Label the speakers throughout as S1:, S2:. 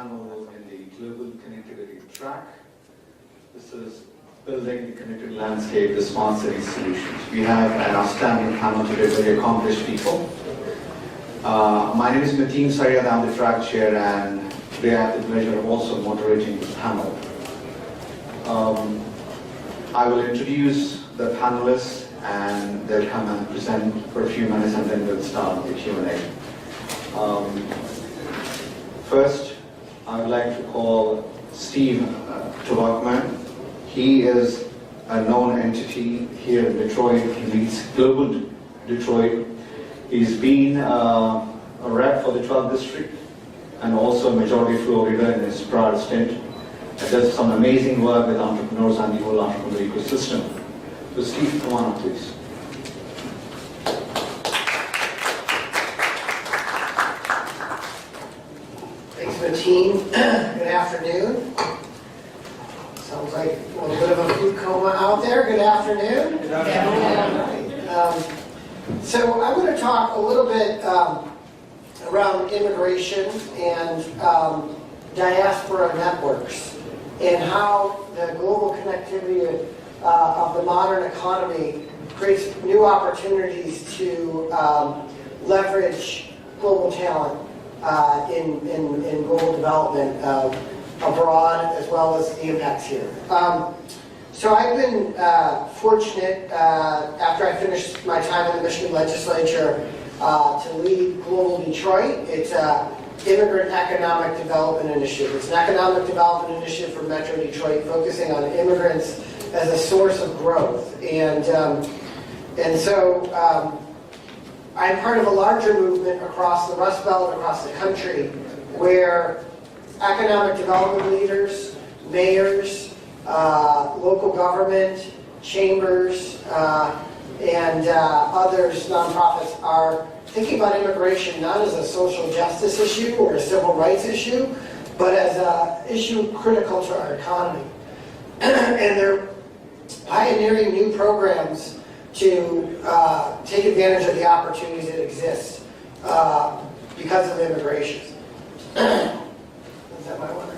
S1: panel in the global connectivity track. This is building the connected landscape, the smart city solutions. We have an outstanding panel today, very accomplished people. My name is Mateen Saryad, I'm the track chair, and today I have the pleasure of also moderating the panel. I will introduce the panelists and they'll come and present for a few minutes and then we'll start the Q&A. First, I would like to call Steve Tobacman. He is a known entity here in Detroit. He leads Global Detroit. He's been a rep for the 12th District and also Majority Florida in his prior stint. And does some amazing work with entrepreneurs and the whole entrepreneurial ecosystem. So Steve, come on up, please.
S2: Thanks, Mateen. Good afternoon. Sounds like a little bit of a food coma out there. Good afternoon. Good afternoon. So I'm going to talk a little bit around immigration and diaspora networks and how the global connectivity of the modern economy creates new opportunities to leverage global talent in global development abroad, as well as the impacts here. So I've been fortunate, after I finished my time in the Michigan legislature, to lead Global Detroit. It's an immigrant economic development initiative. It's an economic development initiative for Metro Detroit, focusing on immigrants as a source of growth. And so I'm part of a larger movement across the Rust Belt and across the country where economic development leaders, mayors, local government, chambers, and others, nonprofits, are thinking about immigration not as a social justice issue or a civil rights issue, but as an issue critical to our economy. And they're pioneering new programs to take advantage of the opportunities that exist because of immigration. Is that my one?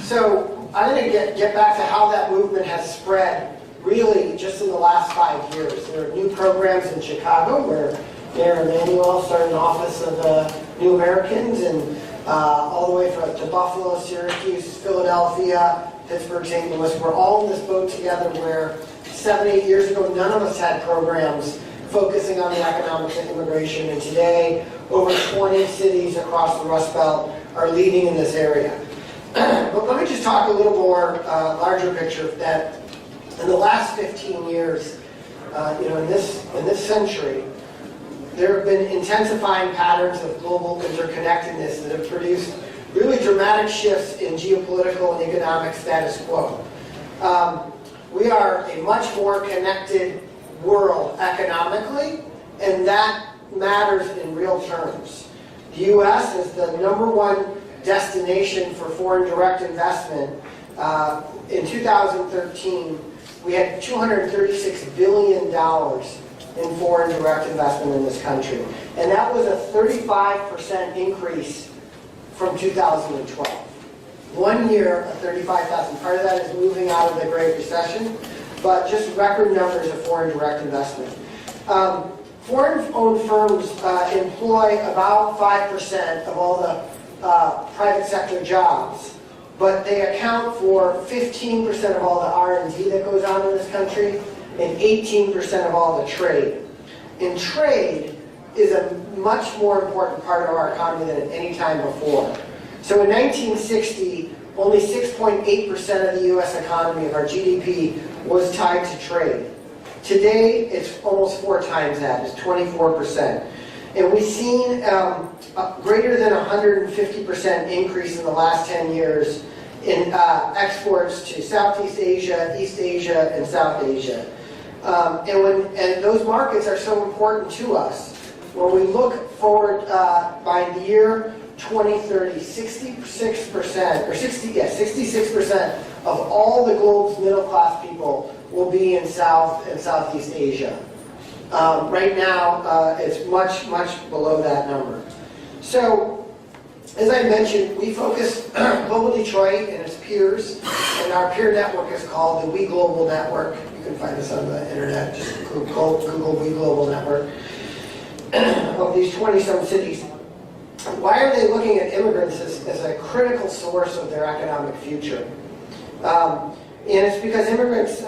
S2: So I'm going to get back to how that movement has spread really just in the last 5 years. There are new programs in Chicago where Mayor Emanuel started an office of New Americans, and all the way to Buffalo, Syracuse, Philadelphia, Pittsburgh, St. Louis. We're all in this boat together where 7-8 years ago none of us had programs focusing on the economics of immigration, and today over 20 cities across the Rust Belt are leading in this area. But let me just talk a little more larger picture that in the last 15 years, in this century, there have been intensifying patterns of global interconnectedness that have produced really dramatic shifts in geopolitical and economic status quo. We are a much more connected world economically, and that matters in real terms. The U.S. is the #1 destination for foreign direct investment. In 2013, we had $236 billion in foreign direct investment in this country. And that was a 35% increase from 2012. 1 year, 35,000. Part of that is moving out of the Great Recession, but just record numbers of foreign direct investment. Foreign-owned firms employ about 5% of all the private sector jobs, but they account for 15% of all the R&D that goes on in this country and 18% of all the trade. And trade is a much more important part of our economy than at any time before. So in 1960, only 6.8% of the U.S. economy, of our GDP, was tied to trade. Today, it's almost 4 times that. It's 24%. And we've seen a greater than 150% increase in the last 10 years in exports to Southeast Asia, East Asia, and South Asia. And those markets are so important to us. When we look forward by the year 2030, 66% of all the globe's middle-class people will be in South and Southeast Asia. Right now, it's much, much below that number. So, as I mentioned, we focus Global Detroit and its peers, and our peer network is called the We Global Network. You can find us on the internet, just Google We Global Network, of these 20-some cities. Why are they looking at immigrants as a critical source of their economic future? And it's because immigrants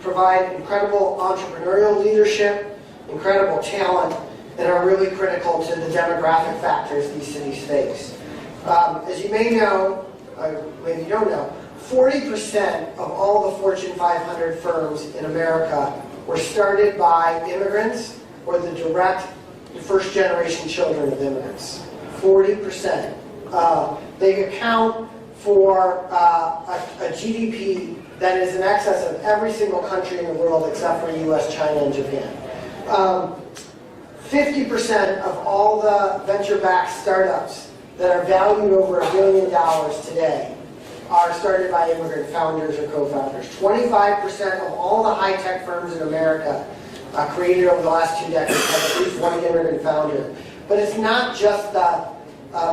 S2: provide incredible entrepreneurial leadership, incredible talent, and are really critical to the demographic factors these cities face. As you may know, or maybe you don't know, 40% of all the Fortune 500 firms in America were started by immigrants or the direct first-generation children of immigrants. 40%. They account for a GDP that is in excess of every single country in the world except for US, China, and Japan. 50% of all the venture-backed startups that are valued over $1 billion today are started by immigrant founders or co-founders. 25% of all the high-tech firms in America created over the last 2 decades have at least one immigrant founder. But it's not just the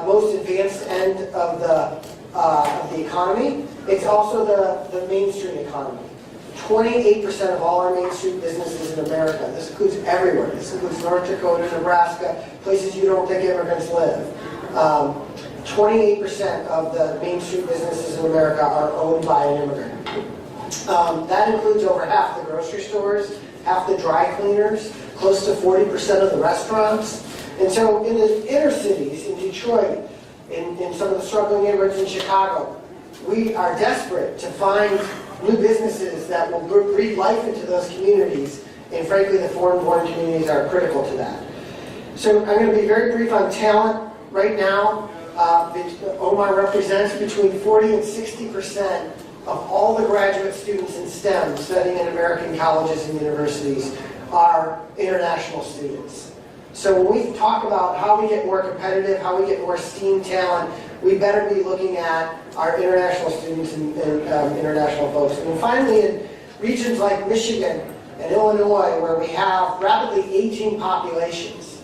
S2: most advanced end of the economy, it's also the mainstream economy. 28% of all our Main Street businesses in America. This includes everywhere. This includes North Dakota, Nebraska, places you don't think immigrants live. 28% of the Main Street businesses in America are owned by an immigrant. That includes over half the grocery stores, half the dry cleaners, close to 40% of the restaurants. And so in the inner cities, in Detroit, in some of the struggling neighborhoods in Chicago, we are desperate to find new businesses that will breathe life into those communities, and frankly the foreign-born communities are critical to that. So I'm going to be very brief on talent. Right now, Omar represents between 40 and 60% of all the graduate students in STEM studying in American colleges and universities are international students. So when we talk about how we get more competitive, how we get more STEAM talent, we better be looking at our international students and international folks. And then finally, in regions like Michigan and Illinois, where we have rapidly aging populations,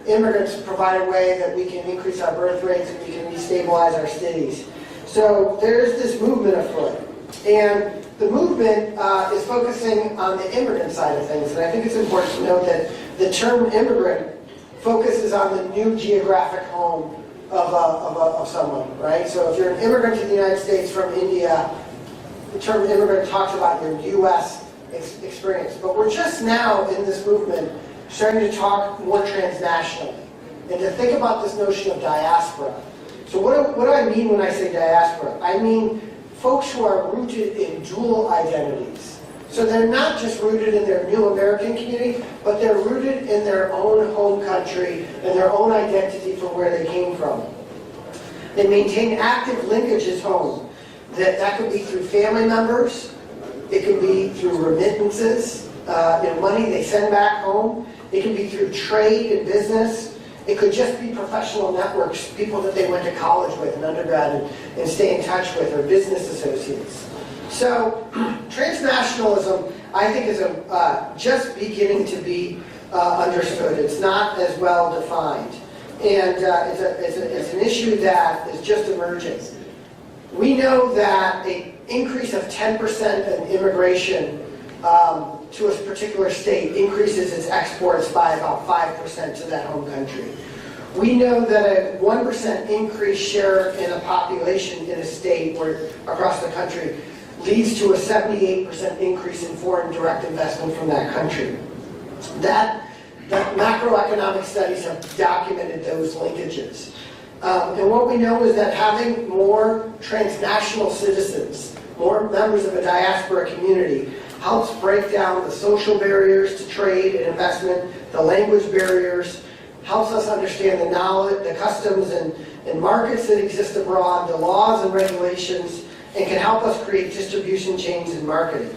S2: immigrants provide a way that we can increase our birth rates and we can destabilize our cities. So there's this movement afoot. And the movement is focusing on the immigrant side of things. And I think it's important to note that the term immigrant focuses on the new geographic home of someone, right? So if you're an immigrant to the United States from India, the term immigrant talks about your U.S. experience. But we're just now in this movement starting to talk more transnationally and to think about this notion of diaspora. So what do I mean when I say diaspora? I mean folks who are rooted in dual identities. So they're not just rooted in their new American community, but they're rooted in their own home country and their own identity from where they came from. They maintain active linkages home. That could be through family members. It could be through remittances, money they send back home. It can be through trade and business. It could just be professional networks, people that they went to college with in undergrad and stay in touch with, or business associates. So transnationalism, I think, is just beginning to be understood. It's not as well defined. And it's an issue that is just emerging. We know that an increase of 10% in immigration to a particular state increases its exports by about 5% to that home country. We know that a 1% increased share in a population in a state or across the country leads to a 78% increase in foreign direct investment from that country. That macroeconomic studies have documented those linkages. And what we know is that having more transnational citizens, more members of a diaspora community, helps break down the social barriers to trade and investment, the language barriers, helps us understand the knowledge, the customs and markets that exist abroad, the laws and regulations, and can help us create distribution chains and marketing.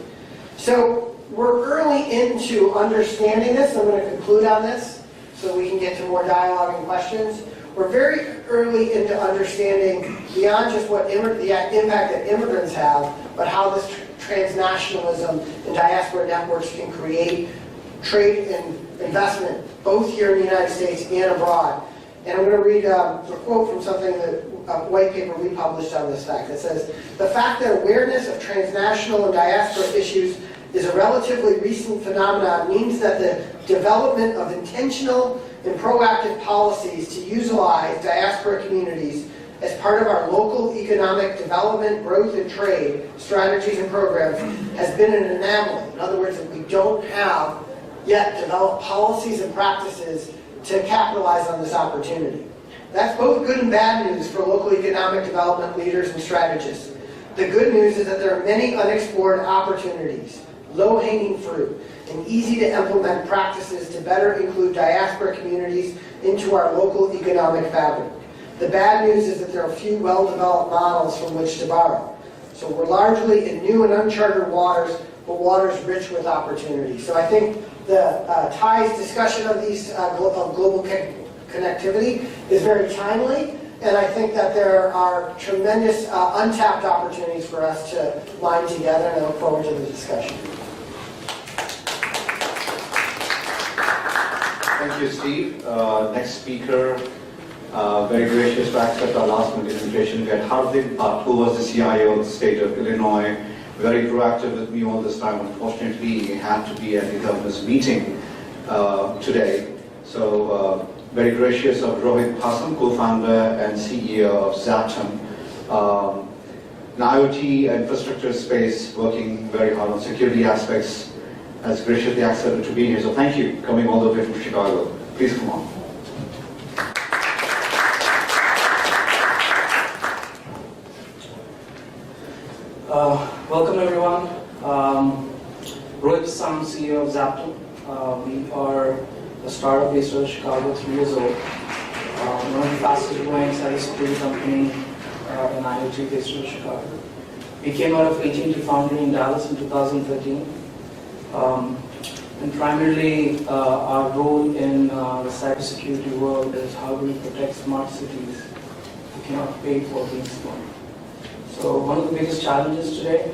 S2: So we're early into understanding this. I'm going to conclude on this so we can get to more dialogue and questions. We're very early into understanding beyond just what the impact that immigrants have, but how this transnationalism and diaspora networks can create trade and investment, both here in the United States and abroad. And I'm going to read a quote from something that a white paper we published on this fact that says, "The fact that awareness of transnational and diaspora issues is a relatively recent phenomenon means that the development of intentional and proactive policies to utilize diaspora communities as part of our local economic development, growth, and trade strategies and programs has been an anomaly." In other words, that we don't have yet developed policies and practices to capitalize on this opportunity. That's both good and bad news for local economic development leaders and strategists. The good news is that there are many unexplored opportunities, low-hanging fruit, and easy to implement practices to better include diaspora communities into our local economic fabric. The bad news is that there are few well-developed models from which to borrow. So we're largely in new and uncharted waters, but waters rich with opportunity. So I think the TiE's discussion of these of global connectivity is very timely, and I think that there are tremendous untapped opportunities for us to line together, and I look forward to the discussion.
S1: Thank you, Steve. Next speaker, very gracious to accept our last minute invitation. We had Hardik Bhatt, who was the CIO of the state of Illinois, very proactive with me all this time. Unfortunately, he had to be at the governor's meeting today. So, very gracious of Rohit Hassan, co-founder and CEO of Zaptum, an IoT infrastructure space, working very hard on security aspects, has graciously accepted to be here. So thank you, coming all the way from Chicago. Please come on.
S3: Welcome everyone. Rohit Hassan, CEO of Zaptum. We are a startup based out of Chicago, 3 years old. One of the fastest growing cybersecurity company in IoT based out of Chicago. We came out of AT&T Foundry in Dallas in 2013. And primarily our role in the cybersecurity world is how do we protect smart cities who cannot pay for being smart. So one of the biggest challenges today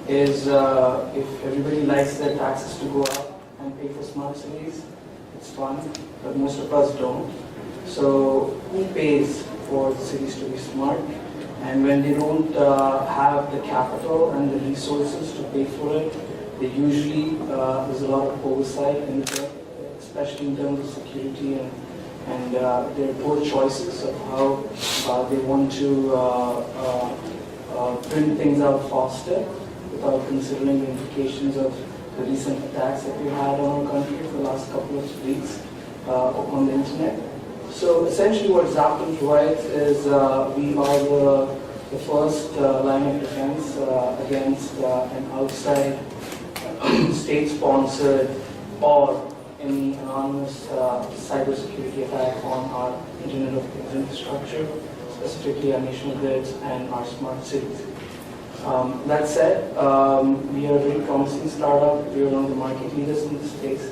S3: is if everybody likes their taxes to go up and pay for smart cities, it's fun, but most of us don't. So who pays for the cities to be smart? And when they don't have the capital and the resources to pay for it, they usually, there's a lot of oversight, in it, especially in terms of security and their poor choices of how they want to print things out faster without considering the implications of the recent attacks that we had on our country for the last couple of weeks on the internet. So essentially what Zaptum provides is we are the first line of defense against an outside state-sponsored or any anonymous cybersecurity attack on our Internet of Things infrastructure, specifically our national grids and our smart cities. That said, we are a very promising startup. We are one of the market leaders in this space.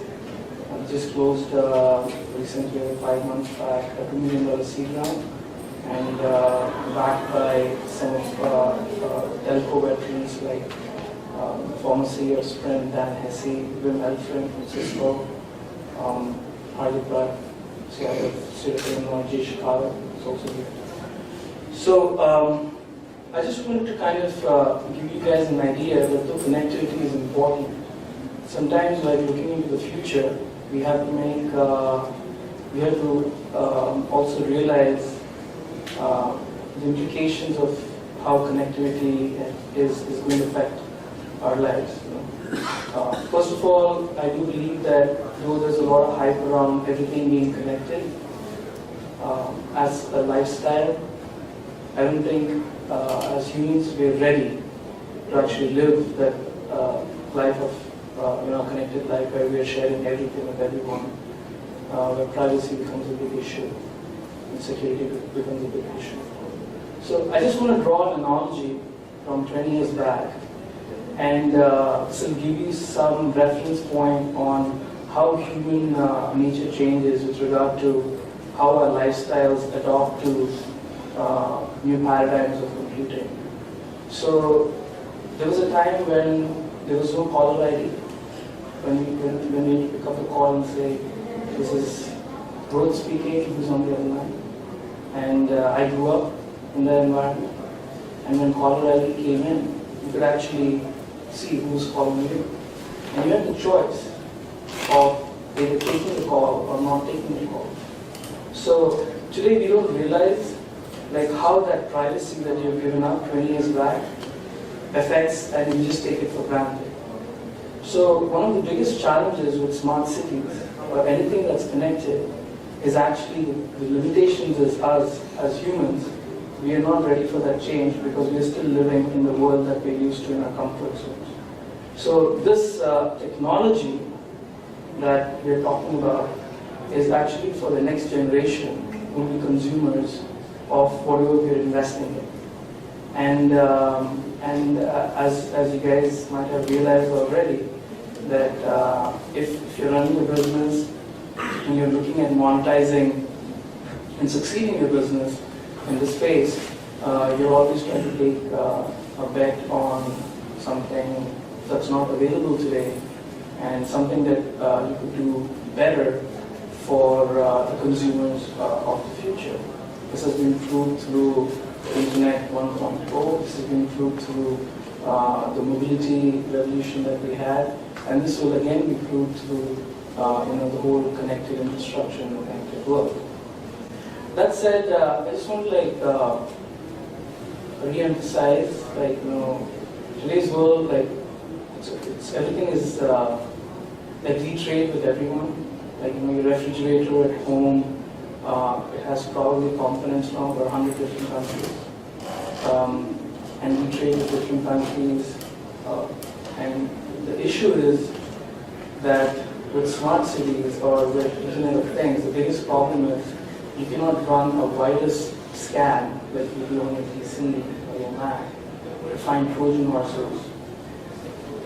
S3: We just closed recently, 5 months back, a $2 million seed round, and backed by some of telco veterans like former CEO of Sprint, Dan Hesse, Wim Elfring from Cisco, Hardik Bhatt, CIO of State of Illinois, J. Chicago, is also here. So I just wanted to kind of give you guys an idea that though connectivity is important, sometimes like looking into the future, we have to make, we have to also realize the implications of how connectivity is going to affect our lives. First of all, I do believe that though there's a lot of hype around everything being connected, as a lifestyle, I don't think as humans we're ready to actually live that life of connected life where we are sharing everything with everyone, where privacy becomes a big issue and security becomes a big issue. So I just want to draw an analogy from 20 years back and so give you some reference point on how human nature changes with regard to how our lifestyles adopt to new paradigms of computing. So there was a time when there was no caller ID. When you pick up the call and say, This is Rohit speaking, who's on the other line. And I grew up in that environment. And when caller ID came in, you could actually see who's calling you. And you had the choice of either taking the call or not taking the call. So today we don't realize like how that privacy that you've given up 20 years back affects, and you just take it for granted. So one of the biggest challenges with smart cities or anything that's connected is actually the limitations is us as humans. We are not ready for that change because we are still living in the world that we're used to in our comfort zones. So this technology that we're talking about is actually for the next generation who will be consumers of whatever we're investing in. And as you guys might have realized already, that if you're running a business and you're looking at monetizing and succeeding in your business in this space, you're always trying to take a bet on something that's not available today and something that you could do better for the consumers of the future. This has been proved through Internet 1.0, this has been proved through the mobility revolution that we had, and this will again be proved through the whole connected infrastructure and the connected world. That said, I just want to re-emphasize, today's world, everything is we trade with everyone. Your refrigerator at home, it has probably components from over 100 different countries. And we trade with different countries. And the issue is that with smart cities or with Internet of Things, the biggest problem is you cannot run a virus scan like you do on your PC or your Mac to find Trojan horses.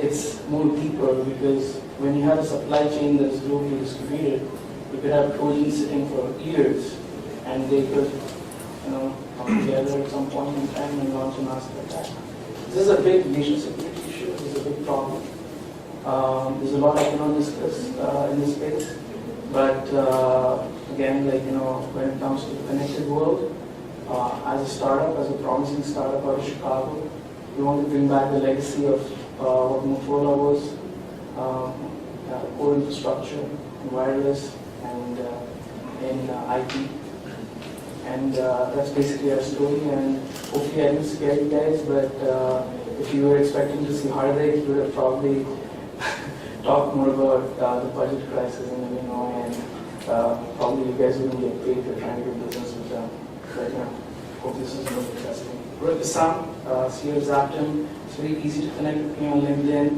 S3: It's more deeper because when you have a supply chain that is globally distributed, you could have Trojans sitting for years and they could come together at some point in time and launch a massive attack. This is a big nation security issue, this is a big problem. There's a lot I cannot discuss in this space, but again, when it comes to the connected world, as a startup, as a promising startup out of Chicago, we want to bring back the legacy of what Motorola was, core infrastructure, in wireless, and in IT. And that's basically our story, and hopefully I didn't scare you guys, but if you were expecting to see heartache, you would have probably talked more about the budget crisis in Illinois, and probably you guys wouldn't get paid for trying to do business with them. But hope this is really interesting. Rohit Assam, CEO of Zapton. It's very easy to connect with me on LinkedIn,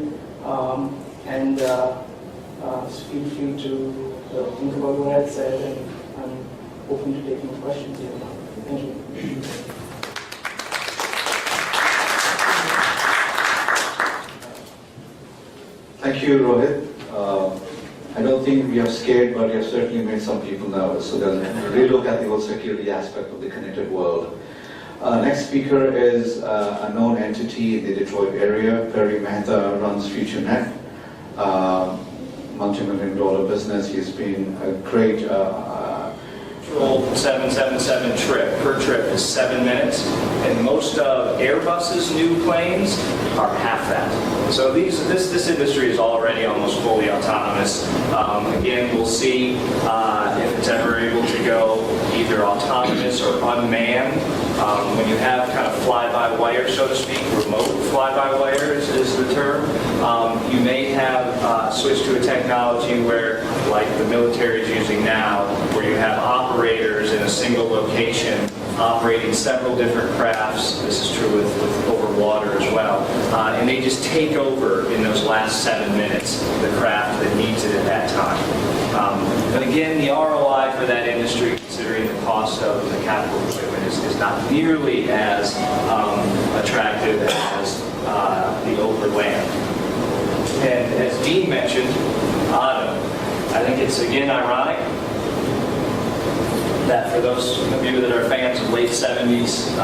S3: and feel free to think about what I said, and I'm open to taking questions here. Thank you.
S1: Thank you, Rohit. I don't think we have scared, but we have certainly made some people nervous. So they'll relook at the whole security aspect of the connected world. Next speaker is a known entity in the Detroit area. Perry Mehta runs FutureNet, multi-million-dollar business. He's been a great
S4: 777 trip. Per trip is 7 minutes, and most of Airbus's new planes are half that. So this industry is already almost fully autonomous. Again, we'll see if it's ever able to go either autonomous or unmanned. When you have kind of fly-by-wire, so to speak, remote fly-by-wire is the term, you may have switched to a technology where, like the military is using now, where you have operators in a single location operating several different crafts. This is true with over water as well. And they just take over in those last 7 minutes the craft that needs it at that time. But again, the ROI for that industry, considering the cost of the capital equipment, is not nearly as attractive as the overland. And as Dean mentioned, auto. I think it's again ironic. that for those of you that are fans of late 70s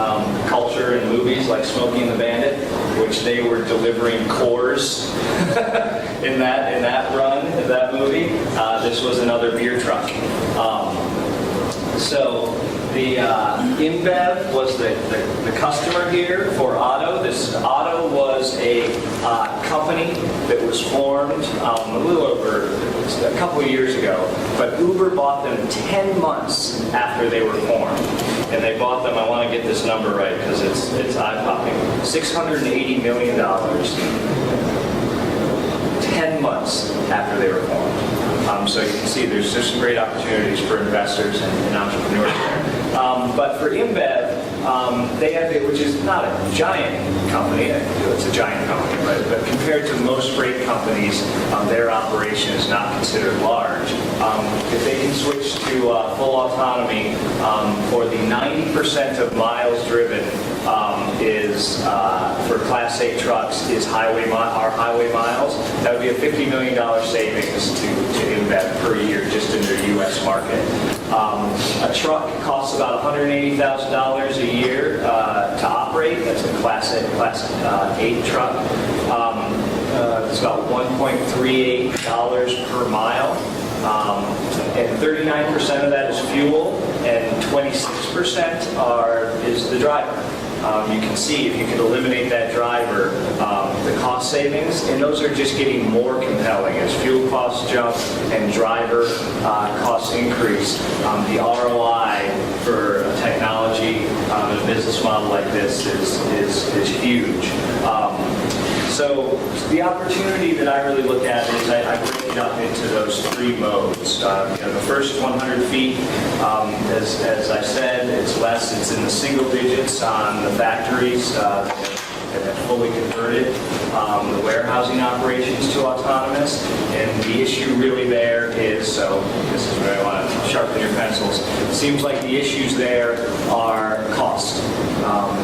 S4: culture and movies like Smokey and the Bandit, which they were delivering cores in that run, in that movie, this was another beer truck. So the InBev was the customer here for Otto. This Otto was a company that was formed a little over a couple of years ago, but Uber bought them 10 months after they were formed. And they bought them, I want to get this number right because it's eye-popping, $680 million 10 months after they were formed. So you can see there's some great opportunities for investors and entrepreneurs there. But for InBev, they have, which is not a giant company, it's a giant company, but compared to most freight companies, their operation is not considered large. If they can switch to full autonomy for the 90% of miles driven is for Class 8 trucks is our highway miles, that would be a $50 million savings to InBev per year just in their U.S. market. A truck costs about $180,000 a year to operate. That's a Class 8 truck. It's about $1.38 per mile. And 39% of that is fuel, and 26% is the driver. You can see if you can eliminate that driver, the cost savings, and those are just getting more compelling as fuel costs jump and driver costs increase. The ROI for a technology and a business model like this is huge. So the opportunity that I really look at is I break it up into those three modes. The first 100 feet, as I said, it's less. It's in the single digits on the factories that have fully converted the warehousing operations to autonomous. And the issue really there is, so this is where I want to sharpen your pencils. It seems like the issues there are cost.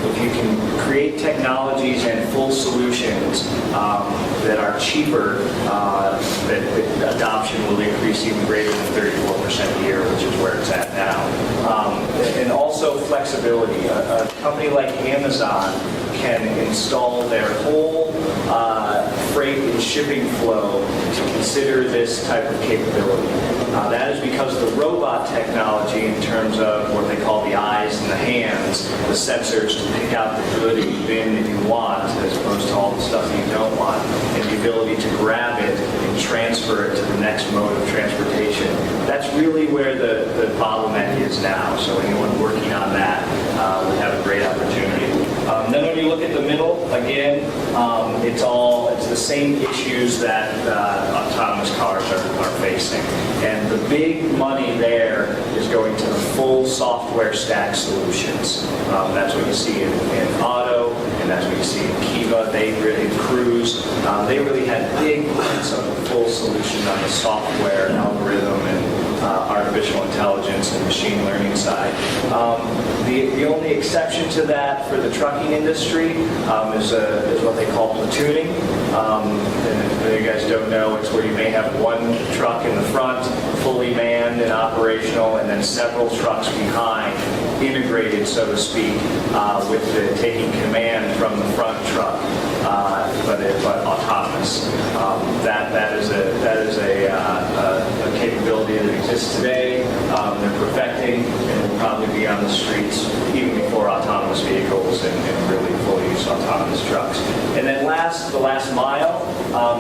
S4: If you can create technologies and full solutions that are cheaper, that adoption will increase even greater than 34% a year, which is where it's at now. And also flexibility. A company like Amazon can install their whole freight and shipping flow to consider this type of capability. That is because the robot technology, in terms of what they call the eyes and the hands, the sensors to pick out the good and bin that you want, as opposed to all the stuff that you don't want, and the ability to grab it and transfer it to the next mode of transportation. That's really where the bottleneck is now. So anyone working on that would have a great opportunity. Then when you look at the middle, again, it's the same issues that autonomous cars are facing. And the big money there is going to the full software stack solutions. That's what you see in Auto, and that's what you see in Kiva. Cruise. They really had big plans on the full solution on the software, algorithm, and artificial intelligence and machine learning side. The only exception to that for the trucking industry is what they call platooning. And if you guys don't know, it's where you may have one truck in the front, fully manned and operational, and then several trucks behind, integrated, so to speak, with taking command from the front truck, but autonomous. That is a capability that exists today. They're perfecting, and will probably be on the streets even before autonomous vehicles and really fully use autonomous trucks. And then the last mile,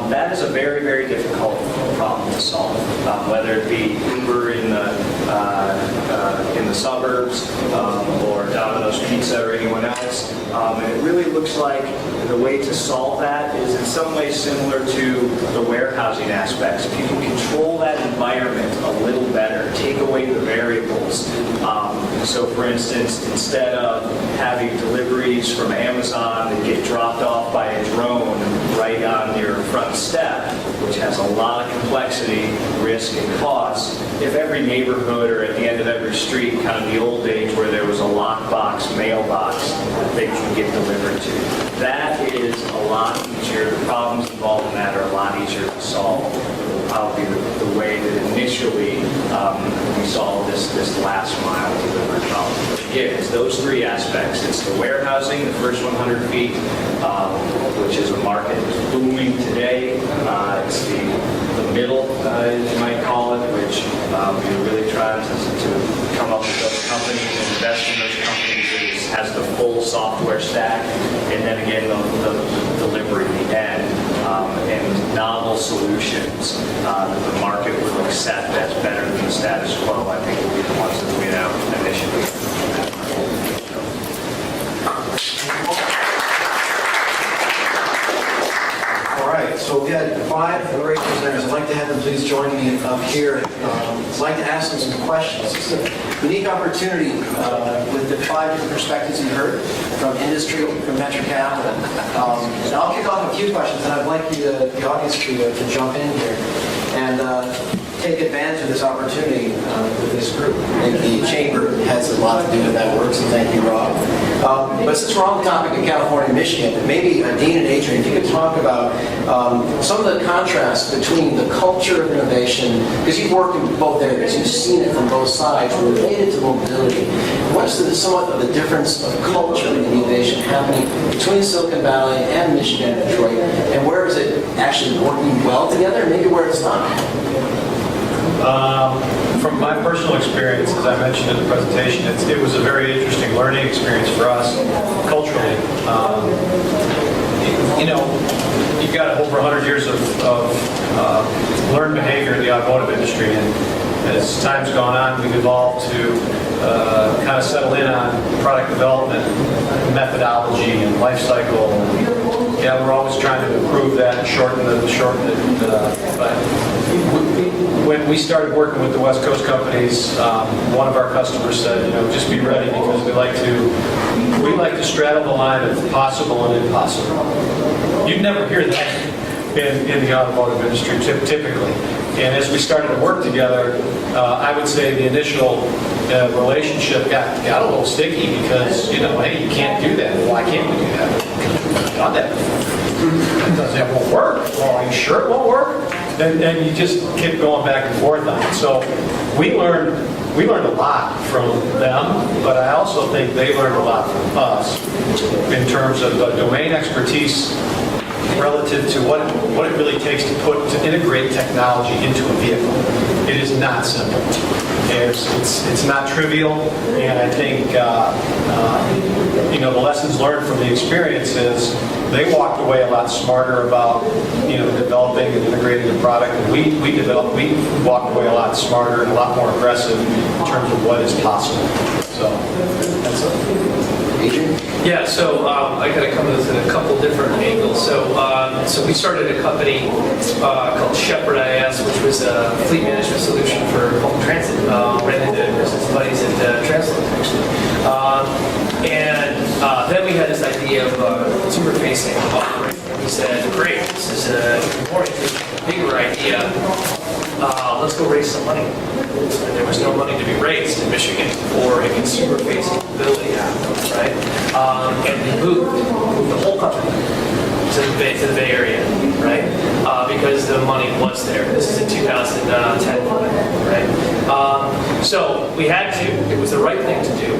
S4: that is a very, very difficult problem to solve. Whether it be Uber in the suburbs or Domino's Pizza or anyone else. And it really looks like the way to solve that is in some ways similar to the warehousing aspects. If you can control that environment a little better, take away the variables. So for instance, instead of having deliveries from Amazon that get dropped off by a drone right on your front step, which has a lot of complexity, risk, and cost, if every neighborhood or at the end of every street, kind of the old days where there was a lockbox, mailbox that things would get delivered to, that is a lot easier. The problems involved in that are a lot easier to solve. probably the way that initially we saw this last mile delivery problem. But again, it's those three aspects. It's the warehousing, the first 100 feet, which is a market that's booming today. It's the middle, you might call it, which we're really trying to come up with those companies and invest in those companies that has the full software stack, and then again the delivery, the end, and novel solutions that the market will accept as better than the status quo. I think will be the ones that we have initially.
S5: All right, so we had 5 great presenters. I'd like to have them please join me up here. I'd like to ask them some questions. It's a unique opportunity with the 5 different perspectives you heard from industry, from venture capital. And I'll kick off a few questions, and I'd like the audience to jump in here and take advantage of this opportunity with this group. I think the chamber has a lot to do with that work, so thank you, Rob. But since we're on the topic of California and Michigan, maybe Dean and Adrian, if you could talk about some of the contrast between the culture of innovation, because you've worked in both areas, you've seen it from both sides, related to mobility. What's somewhat of the difference of culture and innovation happening between Silicon Valley and Michigan and Detroit, and where is it actually working well together, and maybe where it's not?
S6: From my personal experience, as I mentioned in the presentation, it was a very interesting learning experience for us culturally. You've got over 100 years of learned behavior in the automotive industry, and as time's gone on, we've evolved to kind of settle in on product development methodology and life cycle. Yeah, we're always trying to improve that and shorten it. But when we started working with the West Coast companies, one of our customers said, just be ready, because we like to straddle the line of possible and impossible. You'd never hear that in the automotive industry typically. And as we started to work together, I would say the initial relationship got a little sticky because, hey, you can't do that. Why can't we do that? We've done that before. That won't work. Well, are you sure it won't work? And you just keep going back and forth on it. So we learned a lot from them, but I also think they learned a lot from us in terms of domain expertise relative to what it really takes to integrate technology into a vehicle. It is not simple. It's not trivial, and I think the lessons learned from the experience is they walked away a lot smarter about developing and integrating the product, and we walked away a lot smarter and a lot more aggressive in terms of what is possible. So that's it. Adrian?
S7: Yeah, so I got to come at this in a couple different angles. So we started a company called Shepherd IS, which was a fleet management solution for public transit. Ran into business buddies at Translate, actually. And then we had this idea of consumer-facing offering. We said, great, this is a bigger idea. Let's go raise some money. And there was no money to be raised in Michigan for a consumer-facing mobility app, right? And we moved the whole company to the Bay Area, right? Because the money was there. This is in 2010, right? So we had to. It was the right thing to do.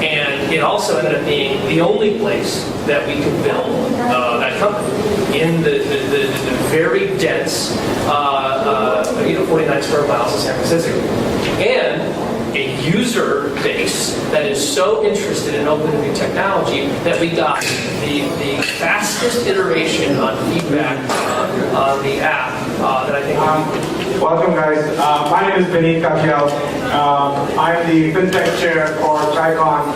S7: And it also ended up being the only place that we could build that company in the very dense 49 square miles of San Francisco. And a user base that is so interested in open and new technology that we got the fastest iteration on feedback on the app that I think
S8: Welcome, guys. My name is Beneet Kakiel. I'm the Fintech chair for TiECon,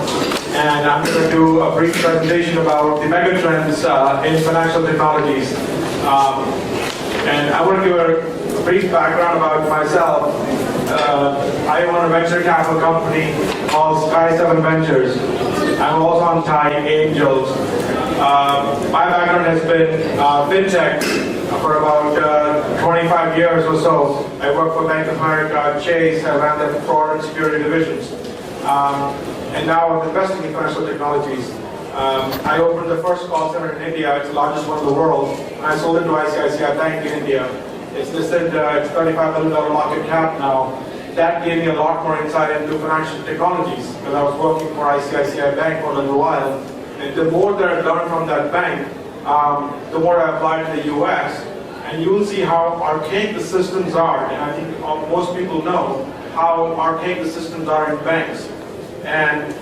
S8: and I'm going to do a brief presentation about the megatrends in financial technologies. And I want to give a brief background about myself. I own a venture capital company called Sky 7 Ventures. I'm also on TiECon. My background has been Fintech for about 25 years or so. I worked for Bank of America, Chase. I ran their fraud and security divisions. And now I'm investing in financial technologies. I opened the first call center in India. It's the largest one in the world. And I sold it to ICICI Bank in India. It's listed, it's $35 billion market cap now. That gave me a lot more insight into financial technologies because I was working for ICICI Bank for a little while. And the more that I learned from that bank, the more I applied to the US. And you will see how archaic the systems are. And I think most people know how archaic the systems are in banks. And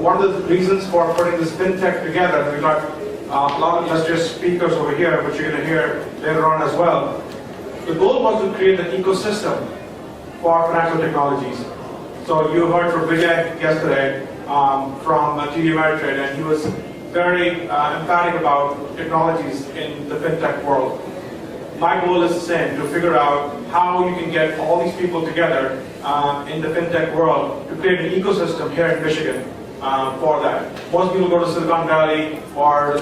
S8: one of the reasons for putting this fintech together, we've got a lot of illustrious speakers over here, which you're going to hear later on as well. The goal was to create an ecosystem for financial technologies. So you heard from Vijay yesterday from TD Ameritrade, and he was very emphatic about technologies in the fintech world. My goal is the same, to figure out how you can get all these people together in the fintech world to create an ecosystem here in Michigan for that. Most people go to Silicon Valley or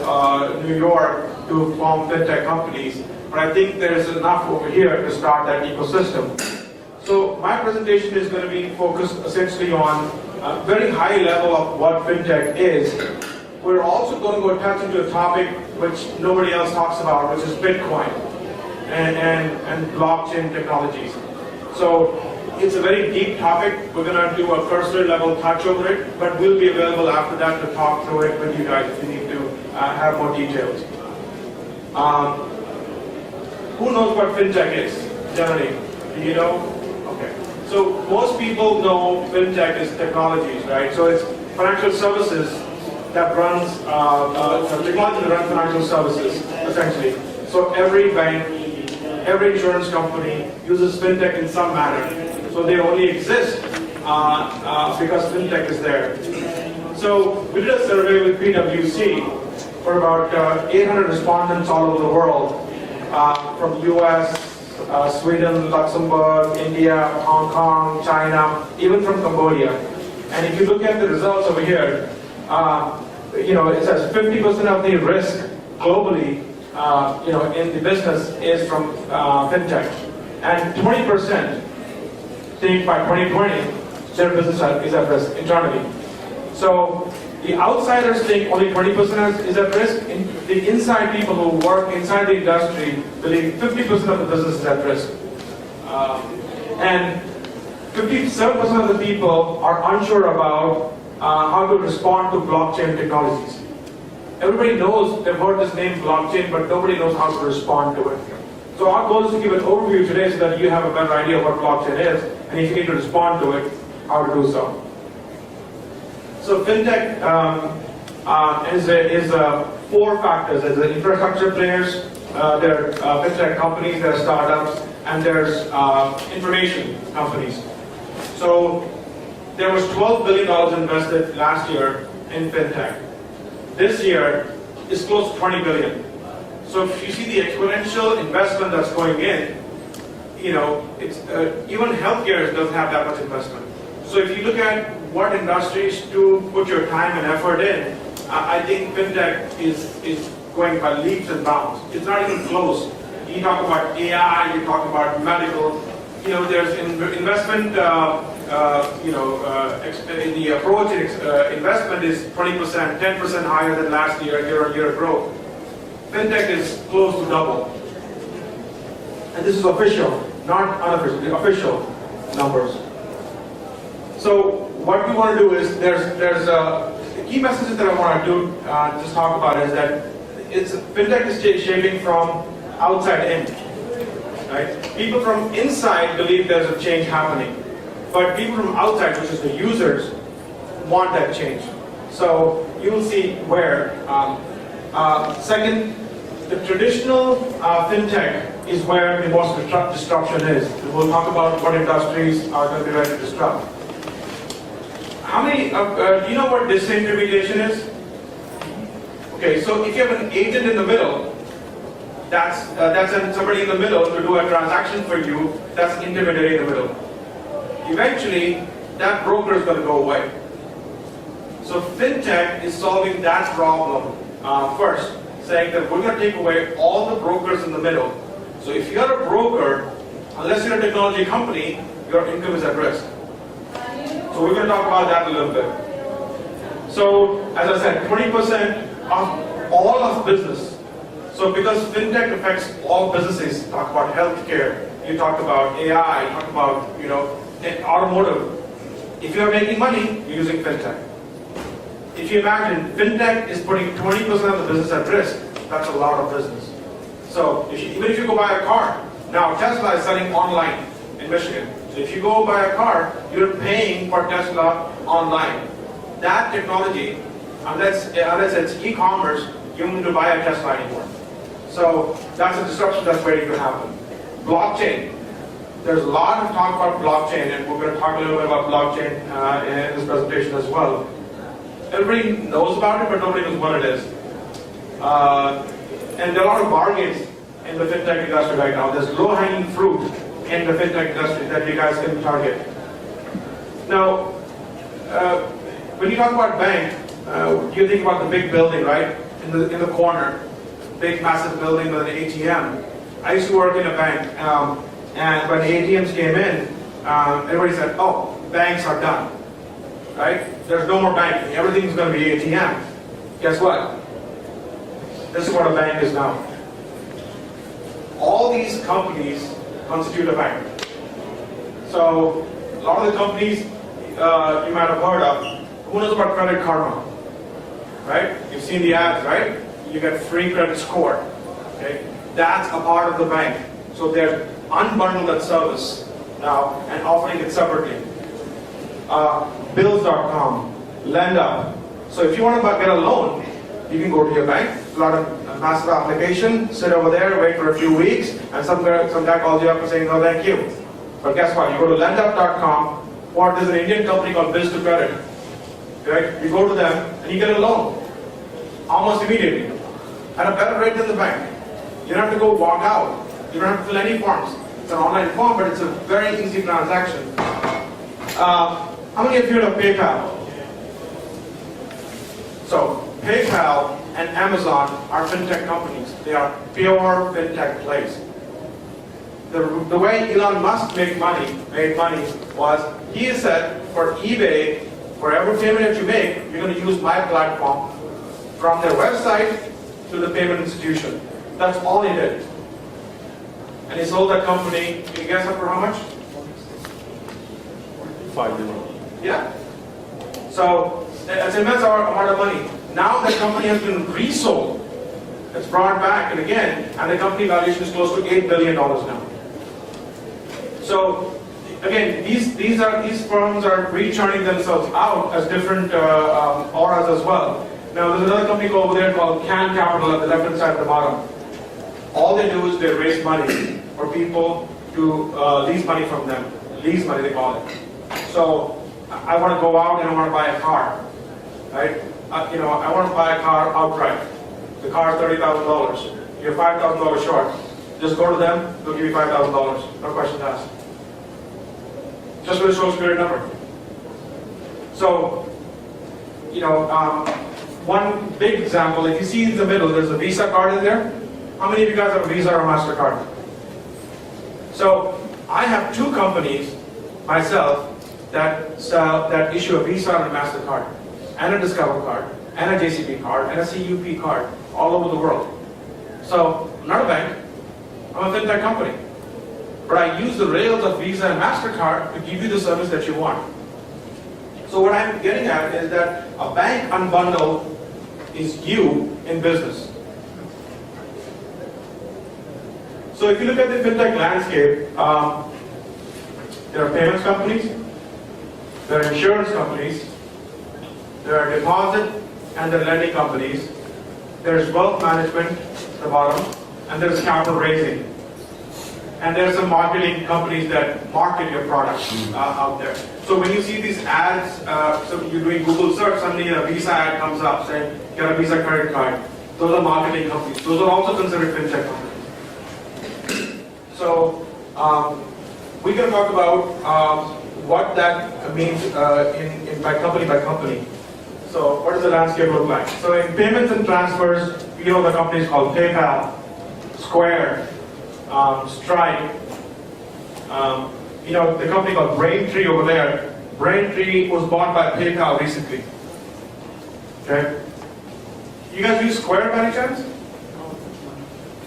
S8: New York to form fintech companies, but I think there's enough over here to start that ecosystem. So my presentation is going to be focused essentially on a very high level of what fintech is. We're also going to go touch into a topic which nobody else talks about, which is Bitcoin and blockchain technologies. So it's a very deep topic. We're going to do a cursory level touch over it, but we'll be available after that to talk through it with you guys if you need to have more details. Who knows what fintech is, generally? Do you know? Okay. So most people know fintech is technologies, right? So it's financial services that runs, technology that runs financial services, essentially. So every bank, every insurance company uses fintech in some manner. So they only exist because fintech is there. So we did a survey with PwC for about 800 respondents all over the world, from US, Sweden, Luxembourg, India, Hong Kong, China, even from Cambodia. And if you look at the results over here, it says 50% of the risk globally, in the business is from fintech, and 20% think by 2020 their business is at risk internally. So the outsiders think only 20% is at risk. The inside people who work inside the industry believe 50% of the business is at risk. And 57% of the people are unsure about how to respond to blockchain technologies. Everybody knows, they've heard this name blockchain, but nobody knows how to respond to it. So our goal is to give an overview today so that you have a better idea of what blockchain is, and if you need to respond to it, how to do so. So fintech is four factors. There's the infrastructure players, there are fintech companies, there are startups, and there's information companies. So there was $12 billion invested last year in fintech. This year is close to $20 billion. So if you see the exponential investment that's going in, it's even healthcare doesn't have that much investment. So if you look at what industries to put your time and effort in, I think fintech is going by leaps and bounds. It's not even close. You talk about AI, you talk about medical. There's investment. The approach in investment is 20%, 10% higher than last year-on-year growth. Fintech is close to double. And this is official, not unofficial, official numbers. So what we want to do is, there's the key messages that I want to do, just talk about is that fintech is shaping from outside in. Right? People from inside believe there's a change happening. But people from outside, which is the users, want that change. So you will see where. Second, the traditional fintech is where the most disruption is. We'll talk about what industries are going to be ready to disrupt. How many, do you know what disintermediation is? Okay, so if you have an agent in the middle, that's somebody in the middle to do a transaction for you, that's an intermediary in the middle. Eventually, that broker is going to go away. So fintech is solving that problem first, saying that we're going to take away all the brokers in the middle. So if you're a broker, unless you're a technology company, your income is at risk. So we're going to talk about that a little bit. So as I said, 20% of all of business So because fintech affects all businesses, talk about healthcare, you talk about AI, you talk about automotive. If you're making money, you're using fintech. If you imagine fintech is putting 20% of the business at risk, that's a lot of business. So even if you go buy a car, now Tesla is selling online in Michigan. So if you go buy a car, you're paying for Tesla online. That technology, unless it's e-commerce, you don't need to buy a Tesla anymore. So that's a disruption that's waiting to happen. Blockchain. There's a lot of talk about blockchain, and we're going to talk a little bit about blockchain in this presentation as well. Everybody knows about it, but nobody knows what it is. And there are a lot of bargains in the fintech industry right now. There's low-hanging fruit in the fintech industry that you guys can target. Now, when you talk about bank, you think about the big building, right? In the corner, big massive building with an ATM. I used to work in a bank, and when the ATMs came in, everybody said, "Oh, banks are done, right? There's no more banking. Everything's going to be ATM." Guess what? This is what a bank is now. All these companies constitute a bank. So a lot of the companies you might have heard of. Who knows about Credit Karma? Right? You've seen the ads, right? You get free credit score. Okay? That's a part of the bank. So they're unbundled that service now and offering it separately. Bills.com, LendUp. So if you want to get a loan, you can go to your bank, fill out a massive application, sit over there, wait for a few weeks, and some guy calls you up and saying, "No, thank you." But guess what? You go to LendUp.com, or there's an Indian company called Bills to Credit. Right? You go to them and you get a loan almost immediately at a better rate than the bank. You don't have to go walk out. You don't have to fill any forms. It's an online form, but it's a very easy transaction. How many of you have PayPal? So PayPal and Amazon are fintech companies. They are pure fintech plays. The way Elon Musk made money was he said for eBay, for every payment that you make, you're going to use my platform from their website to the payment institution. That's all he did. And he sold that company, can you guess for how much? $5 billion. Yeah. So it's an immense amount of money. Now that company has been resold. It's brought back and again, and the company valuation is close to $8 billion now. So again, these firms are re-churning themselves out as different auras as well. Now there's another company over there called Can Capital at the left-hand side at the bottom. All they do is they raise money for people to lease money from them. Lease money, they call it. So I want to go out and I want to buy a car, right? I want to buy a car outright. The car is $30,000. You're $5,000 short. Just go to them, they'll give you $5,000. No questions asked. Just with a social security number. So, one big example, if you see in the middle, there's a Visa card in there. How many of you guys have a Visa or a MasterCard? So, I have two companies, myself, that issue a Visa and a MasterCard, and a Discover card, and a JCB card, and a CUP card, all over the world. So, I'm not a bank, I'm a fintech company. But I use the rails of Visa and MasterCard to give you the service that you want. So what I'm getting at is that a bank unbundled is you in business. So if you look at the fintech landscape, there are payments companies, there are insurance companies, there are deposit and there are lending companies, there's wealth management at the bottom, and there's capital raising. And there are some marketing companies that market your products out there. So when you see these ads, so you're doing Google search, suddenly a Visa ad comes up saying, get a Visa credit card. Those are marketing companies. Those are also considered fintech companies. So we're going to talk about what that means by company. So what does the landscape look like? So in payments and transfers, the companies called PayPal, Square, Stripe, the company called Braintree over there. Braintree was bought by PayPal recently. Okay? You guys use Square by any chance?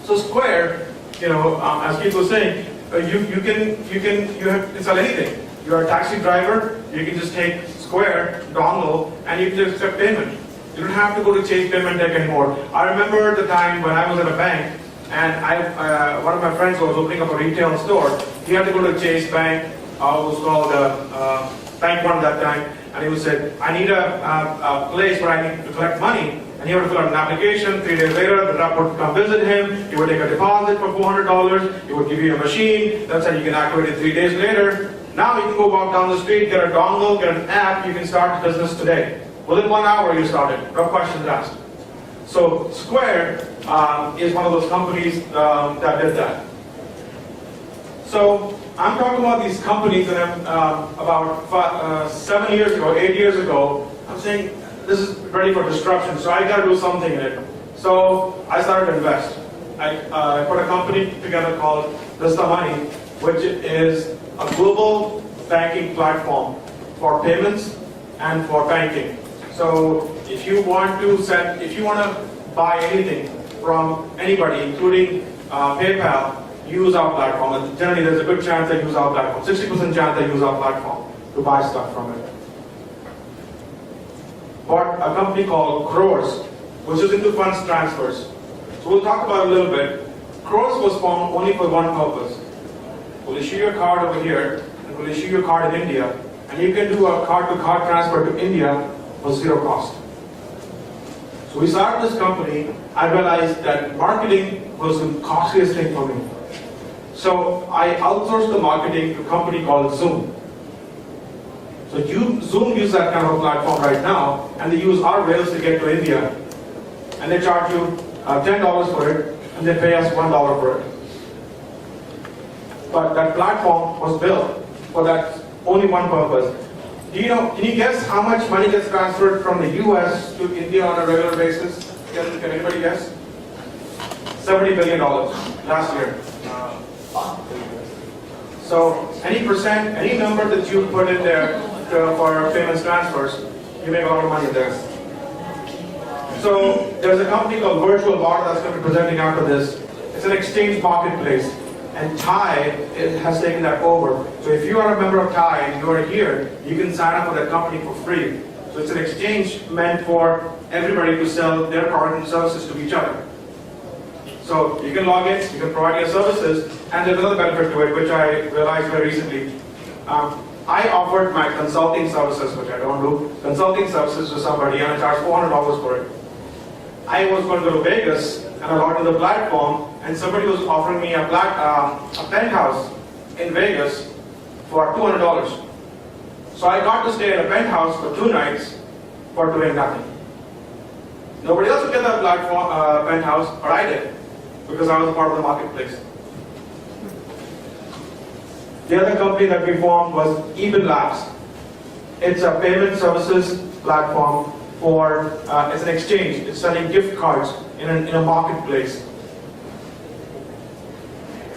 S8: So Square, as Keith was saying, you can sell anything. You're a taxi driver, you can just take Square dongle and you can just accept payment. You don't have to go to Chase Payment Tech anymore. I remember the time when I was at a bank and one of my friends was opening up a retail store. He had to go to Chase Bank, it was called Bank One at that time, and he would say, I need a place where I need to collect money. And he would fill out an application. 3 days later, the rep would come visit him. He would take a deposit for $400. He would give you a machine. That's how you can activate it 3 days later. Now you can go walk down the street, get a dongle, get an app. You can start business today. Within 1 hour, you started. No questions asked. So Square is one of those companies that did that. So I'm talking about these companies, and about 7 years ago, 8 years ago, I'm saying, this is ready for disruption, so I got to do something in it. So I started to invest. I put a company together called Vista Money, which is a global banking platform for payments and for banking. So if you want to buy anything from anybody, including PayPal, use our platform. And generally, there's a good chance they use our platform. 60% chance they use our platform to buy stuff from it. Bought a company called Crores, which is into funds transfers. So we'll talk about it a little bit. Crores was formed only for one purpose. We'll issue your card over here, and we'll issue your card in India, and you can do a card-to-card transfer to India for zero cost. So we started this company. I realized that marketing was the costliest thing for me. So I outsourced the marketing to a company called Zoom. So Zoom uses that kind of a platform right now, and they use our rails to get to India. And they charge you $10 for it, and they pay us $1 for it. But that platform was built for that only one purpose. Can you guess how much money gets transferred from the US to India on a regular basis? Can anybody guess? $70 billion last year. So any percent, any number that you put in there for payments transfers, you make a lot of money there. So there's a company called Virtual Bar that's going to be presenting after this. It's an exchange marketplace, and TiE has taken that over. So if you are a member of TiE and you are here, you can sign up for that company for free. So it's an exchange meant for everybody to sell their product and services to each other. So you can log in, you can provide your services, and there's another benefit to it, which I realized very recently. I offered my consulting services, which I don't do, consulting services to somebody, and I charged $400 for it. I was going to go to Vegas, and I logged into the platform, and somebody was offering me a penthouse in Vegas for $200. So I got to stay at a penthouse for 2 nights for doing nothing. Nobody else would get that penthouse, but I did, because I was a part of the marketplace. The other company that we formed was Even Labs. It's a payment services platform for, it's an exchange. It's selling gift cards in a marketplace.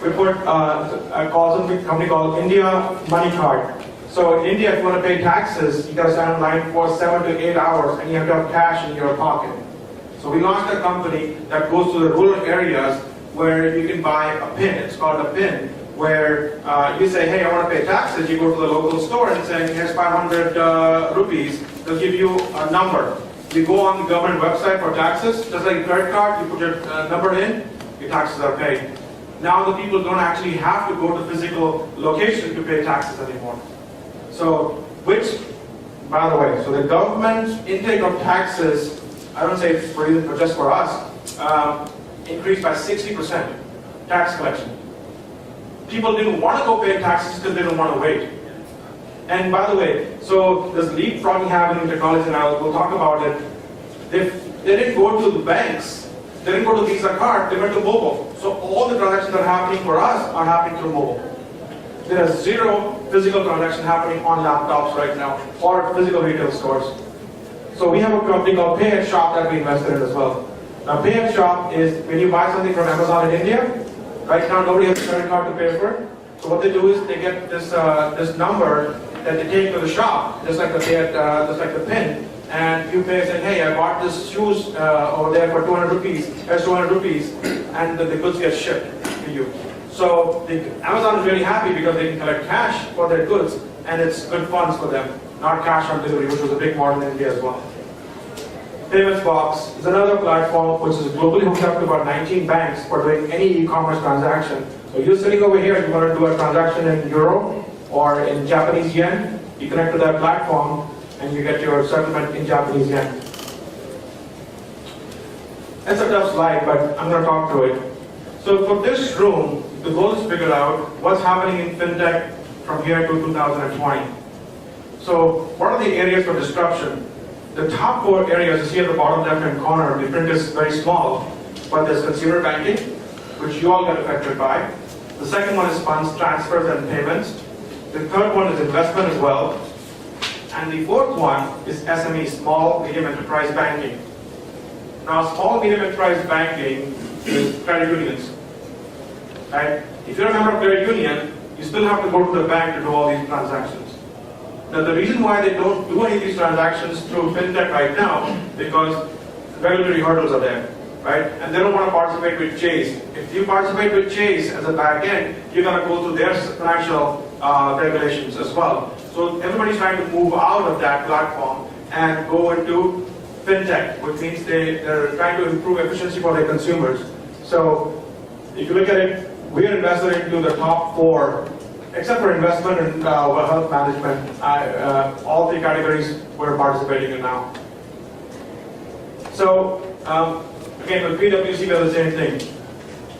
S8: We put a company called India Money Card. So in India, if you want to pay taxes, you got to stand in line for 7 to 8 hours, and you have to have cash in your pocket. So we launched a company that goes to the rural areas where you can buy a PIN. It's called a PIN, where you say, hey, I want to pay taxes. You go to the local store and say, here's 500 rupees. They'll give you a number. You go on the government website for taxes, just like a credit card, you put your number in, your taxes are paid. Now the people don't actually have to go to physical location to pay taxes anymore. So, which, by the way, so the government intake of taxes, I don't say it's for you, but just for us, increased by 60%, tax collection. People didn't want to go pay taxes because they didn't want to wait. And by the way, so there's leapfrogging happening in technology, and we'll talk about it. They didn't go to the banks. They didn't go to Visa card. They went to mobile. So all the transactions that are happening for us are happening through mobile. There is zero physical transaction happening on laptops right now or physical retail stores. So we have a company called Pay at Shop that we invested in as well. Now Pay at Shop is when you buy something from Amazon in India. Right now nobody has a credit card to pay for it. So what they do is they get this number that they take to the shop, just like the PIN, and you pay, say, hey, I bought this shoes over there for 200 rupees, that's 200 rupees, and the goods get shipped to you. So Amazon is really happy because they can collect cash for their goods, and it's good funds for them, not cash on delivery, which was a big model in India as well. Payments Box is another platform which is globally hooked up to about 19 banks for doing any e-commerce transaction. So you're sitting over here, you want to do a transaction in euro or in Japanese yen, you connect to that platform and you get your settlement in Japanese yen. It's a tough slide, but I'm going to talk to it. So for this room, the goal is to figure out what's happening in FinTech from here to 2020. So what are the areas for disruption? The top 4 areas you see at the bottom left-hand corner, the print is very small, but there's consumer banking, which you all get affected by. The second one is funds transfers and payments. The third one is investment as well. And the fourth one is SME, small, medium enterprise banking. Now, small, medium enterprise banking is credit unions. Right? If you're a member of credit union, you still have to go to the bank to do all these transactions. Now, the reason why they don't do any of these transactions through FinTech right now, because regulatory hurdles are there, right? And they don't want to participate with Chase. If you participate with Chase as a back end, you're going to go through their financial regulations as well. So everybody's trying to move out of that platform and go into FinTech, which means they're trying to improve efficiency for their consumers. So if you look at it, we're invested into the top 4, except for investment and health management. All 3 categories we're participating in now. So again, with PwC, we have the same thing.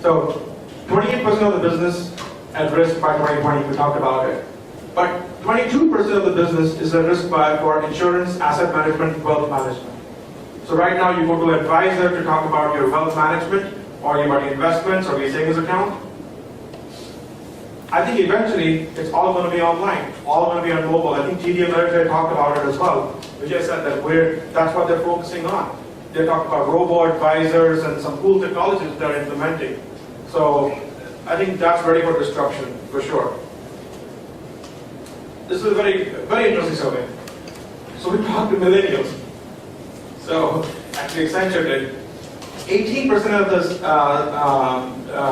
S8: So 28% of the business at risk by 2020, we talked about it. But 22% of the business is at risk for insurance, asset management, wealth management. So right now you go to an advisor to talk about your wealth management, or your investments, or your savings account. I think eventually it's all going to be online, all going to be on mobile. I think TD Ameritrade talked about it as well. Vijay said that that's what they're focusing on. They talk about robo-advisors and some cool technologies they're implementing. So I think that's ready for disruption, for sure. This is a very, very interesting survey. So we talked to millennials. So actually Accenture did. 18% of the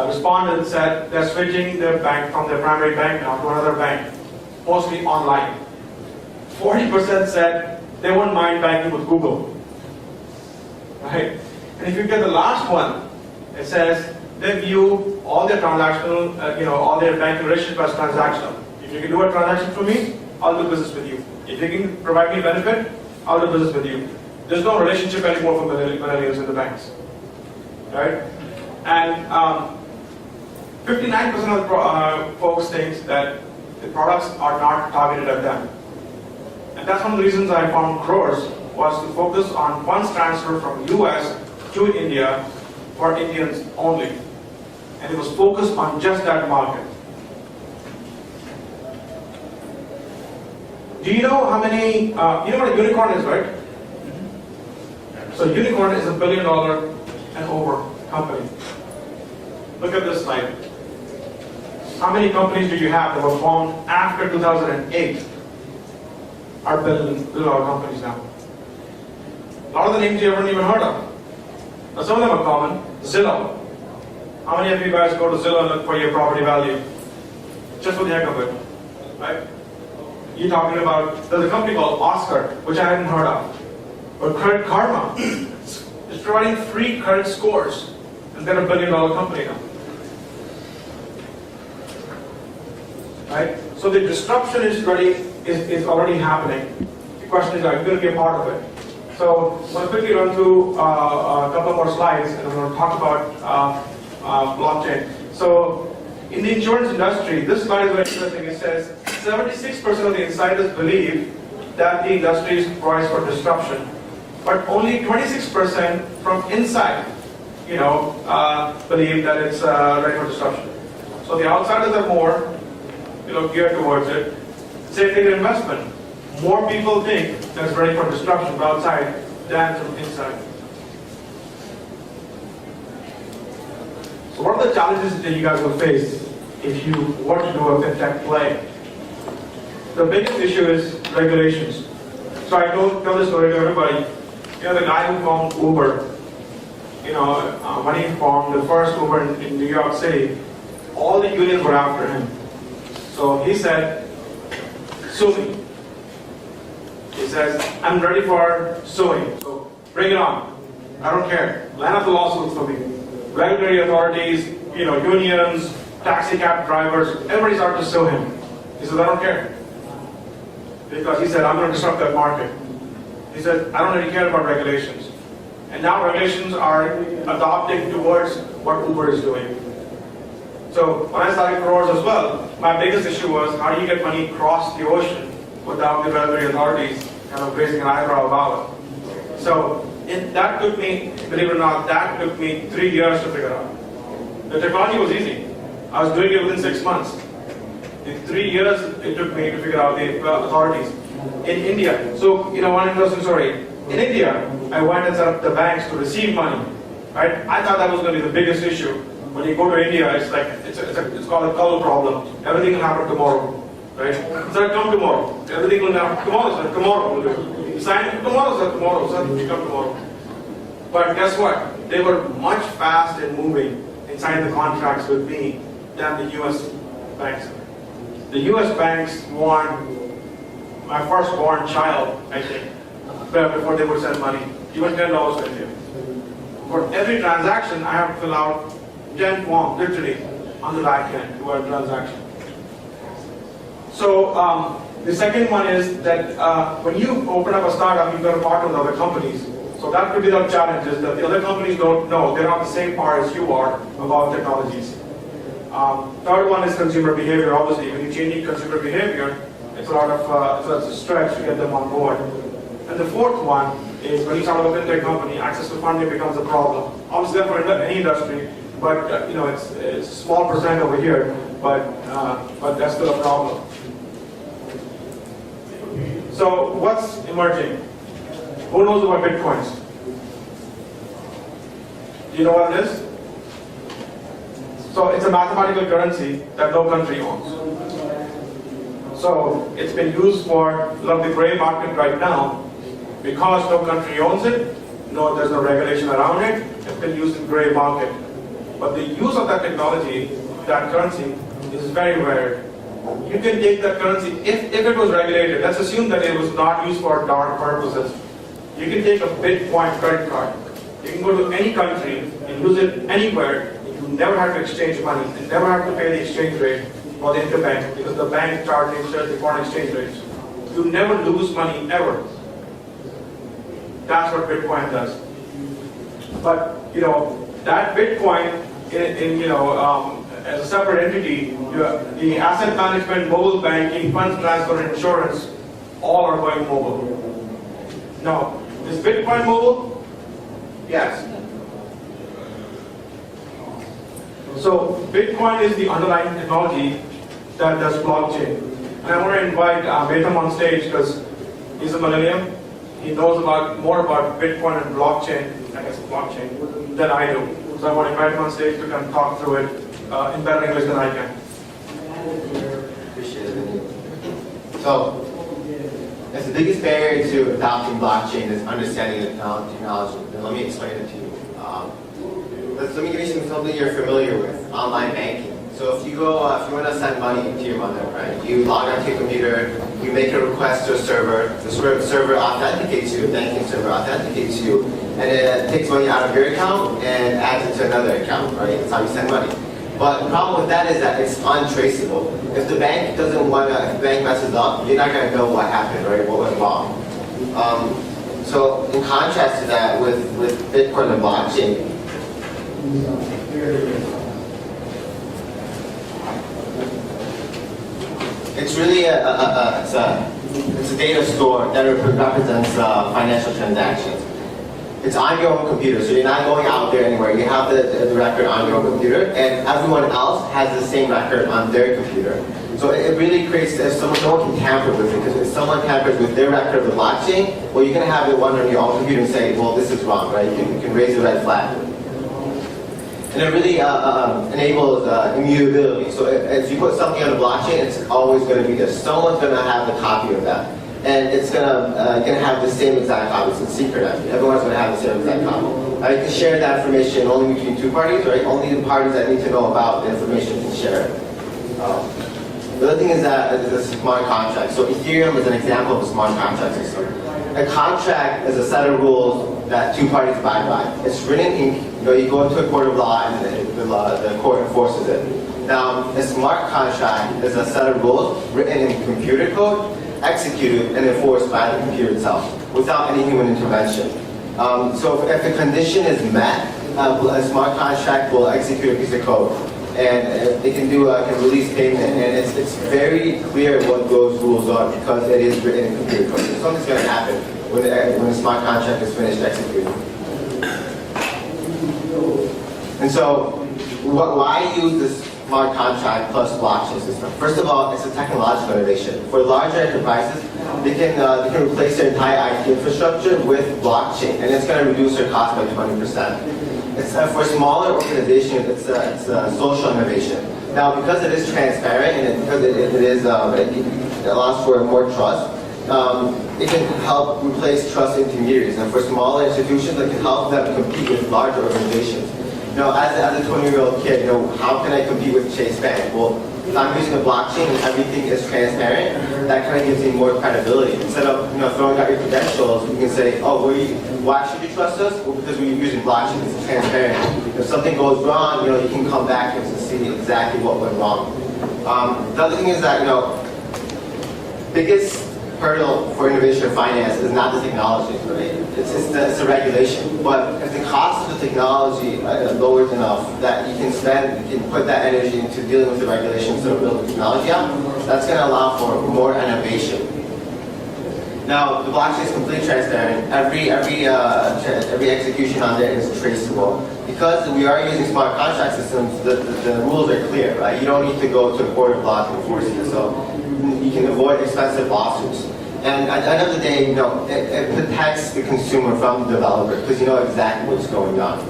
S8: respondents said they're switching their bank from their primary bank now to another bank, mostly online. 40% said they wouldn't mind banking with Google. Right? And if you get the last one, it says they view all their transactional, all their banking relationship as transactional. If you can do a transaction for me, I'll do business with you. If you can provide me benefit, I'll do business with you. There's no relationship anymore for millennials in the banks. Right? And 59% of folks think that the products are not targeted at them. And that's one of the reasons I found Crores was to focus on funds transfer from US to India for Indians only. And it was focused on just that market. Do you know how many, you know what a unicorn is, right? So unicorn is $1 billion and over company. Look at this slide. How many companies do you have that were formed after 2008 are billion-dollar companies now? A lot of the names you haven't even heard of. Now some of them are common. Zillow. How many of you guys go to Zillow and look for your property value? Just for the heck of it, right? You're talking about, there's a company called Oscar, which I hadn't heard of. Or Credit Karma is providing free credit scores, and they're $1 billion company now. Right? So the disruption is already happening. The question is, are you going to be a part of it? So I'm going to quickly run through a couple more slides, and I'm going to talk about blockchain. So in the insurance industry, this slide is very interesting. It says 76% of the insiders believe that the industry is poised for disruption, but only 26% from inside, believe that it's ready for disruption. So the outsiders are more, geared towards it. Same thing in investment. More people think that it's ready for disruption from outside than from inside. So what are the challenges that you guys will face if you want to do a fintech play? The biggest issue is regulations. So I tell this story to everybody. You know, the guy who formed Uber, when he formed the first Uber in New York City, all the unions were after him. So he said, sue me. He says, I'm ready for suing, so bring it on. I don't care. Line up the lawsuits for me. Regulatory authorities, unions, taxi cab drivers, everybody started to sue him. He says, I don't care. Because he said, I'm going to disrupt that market. He said, I don't really care about regulations. And now regulations are adopting towards what Uber is doing. So when I started Crores as well, my biggest issue was how do you get money across the ocean without the regulatory authorities kind of raising an eyebrow about it. So that took me, believe it or not, that took me 3 years to figure out. The technology was easy. I was doing it within 6 months. In 3 years, it took me to figure out the authorities. In India, so one interesting story. In India, I went and set up the banks to receive money. Right? I thought that was going to be the biggest issue. When you go to India, it's like it's called a color problem. Everything will happen tomorrow. Right? So come tomorrow. Everything will happen tomorrow. So tomorrow will do. You sign it tomorrow. So tomorrow. So you come tomorrow. But guess what? They were much fast in moving inside the contracts with me than the U.S. banks. The U.S. banks want my firstborn child, I think, before they would send money, even $10 to India. For every transaction, I have to fill out 10 forms, literally, on the back end to a transaction. So the second one is that when you open up a startup, you've got to partner with other companies. So that could be the challenge, is that the other companies don't know. They're not the same par as you are about technologies. Third one is consumer behavior. Obviously, when you change consumer behavior, it's a lot of it's a stretch to get them on board. And the fourth one is when you start a fintech company, access to funding becomes a problem. Obviously, for any industry, but it's a small percent over here, but that's still a problem. So what's emerging? Who knows about bitcoins? Do you know what it is? So it's a mathematical currency that no country owns. So it's been used for the gray market right now. Because no country owns it, there's no regulation around it, it's been used in gray market. But the use of that technology, that currency, is very rare. You can take that currency, if it was regulated, let's assume that it was not used for dark purposes. You can take a Bitcoin credit card. You can go to any country and use it anywhere. You never have to exchange money. You never have to pay the exchange rate or the interbank because the bank charges the foreign exchange rates. You never lose money ever. That's what Bitcoin does. But that Bitcoin as a separate entity, the asset management, mobile banking, funds transfer, and insurance, all are going mobile. Now, is Bitcoin mobile? Yes. So Bitcoin is the underlying technology that does blockchain. And I want to invite Betam on stage because he's a millennium. He knows more about Bitcoin and blockchain, than I do. So I want to invite him on stage to come talk through it in better English than I can.
S9: Appreciate it. So, that's the biggest barrier to adopting blockchain is understanding the technology. And let me explain it to you. Let me give you something you're familiar with, online banking. So if you want to send money to your mother, right? You log onto your computer, you make a request to a server, the server authenticates you, the banking server authenticates you, and it takes money out of your account and adds it to another account, right? That's how you send money. But the problem with that is that it's untraceable. If the bank doesn't want to, if the bank messes up, you're not going to know what happened, right? What went wrong. So in contrast to that, with Bitcoin and blockchain, it's really it's a data store that represents financial transactions. It's on your own computer, so you're not going out there anywhere. You have the record on your own computer, and everyone else has the same record on their computer. So it really creates, no one can tamper with it, because if someone tampers with their record of the blockchain, well, you're going to have it one on your own computer and say, well, this is wrong, right? You can raise a red flag. And it really enables immutability. So if you put something on the blockchain, it's always going to be there. Someone's going to have a copy of that. and it's gonna have the same exact copy. It's a secret. Everyone's gonna have the same exact copy. You can share that information only between two parties, right? Only the parties that need to know about the information can share it. The other thing is that it's a smart contract. So Ethereum is an example of a smart contract system. A contract is a set of rules that two parties abide by. It's written in, you go into a court of law and the court enforces it. Now, a smart contract is a set of rules written in computer code, executed and enforced by the computer itself, without any human intervention. So if a condition is met, a smart contract will execute a piece of code, and it can release payment, and it's very clear what those rules are because it is written in computer code. So something's going to happen when the smart contract is finished executing. And so, why use this smart contract plus blockchain system? First of all, it's a technological innovation. For larger enterprises, they can replace their entire IT infrastructure with blockchain, and it's going to reduce their cost by 20%. It's for smaller organizations, it's a social innovation. Now, because it is transparent and because it allows for more trust, it can help replace trust intermediaries. And for smaller institutions, it can help them compete with larger organizations. As a 20-year-old kid, how can I compete with Chase Bank? Well, if I'm using a blockchain and everything is transparent, that kind of gives me more credibility. Instead of throwing out your credentials, you can say, oh, why should you trust us? Well, because we're using blockchain, it's transparent. If something goes wrong, you can come back and see exactly what went wrong. The other thing is that, biggest hurdle for innovation in finance is not the technology, right? It's the regulation. But if the cost of the technology lowers enough that you can put that energy into dealing with the regulation instead of building technology out, that's going to allow for more innovation. Now, the blockchain is completely transparent. Every execution on there is traceable. Because we are using smart contract systems, the rules are clear, right? You don't need to go to a court of law to enforce it. So you can avoid expensive lawsuits. And at the end of the day, it protects the consumer from the developer because you know exactly what's going on.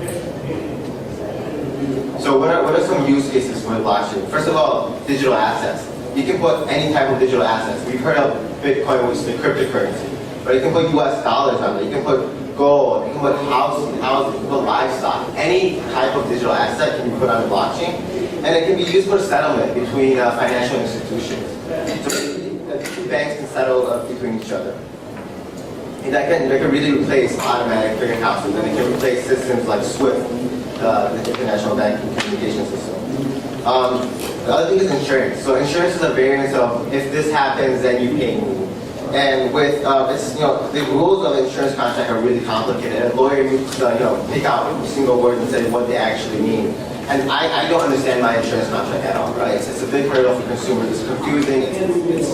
S9: So what are some use cases for the blockchain? First of all, digital assets. You can put any type of digital assets. We've heard of Bitcoin, which is the cryptocurrency. But you can put US dollars on it. You can put gold. You can put houses. You can put livestock. Any type of digital asset can be put on the blockchain. And it can be used for settlement between financial institutions. So two banks can settle between each other. And that can really replace automatic clearinghouses, and it can replace systems like SWIFT, the international banking communication system. The other thing is insurance. So insurance is a variance of if this happens, then you pay me. And with the rules of insurance contract are really complicated. A lawyer needs to pick out every single word and say what they actually mean. And I don't understand my insurance contract at all, right? It's a big hurdle for consumers. It's confusing.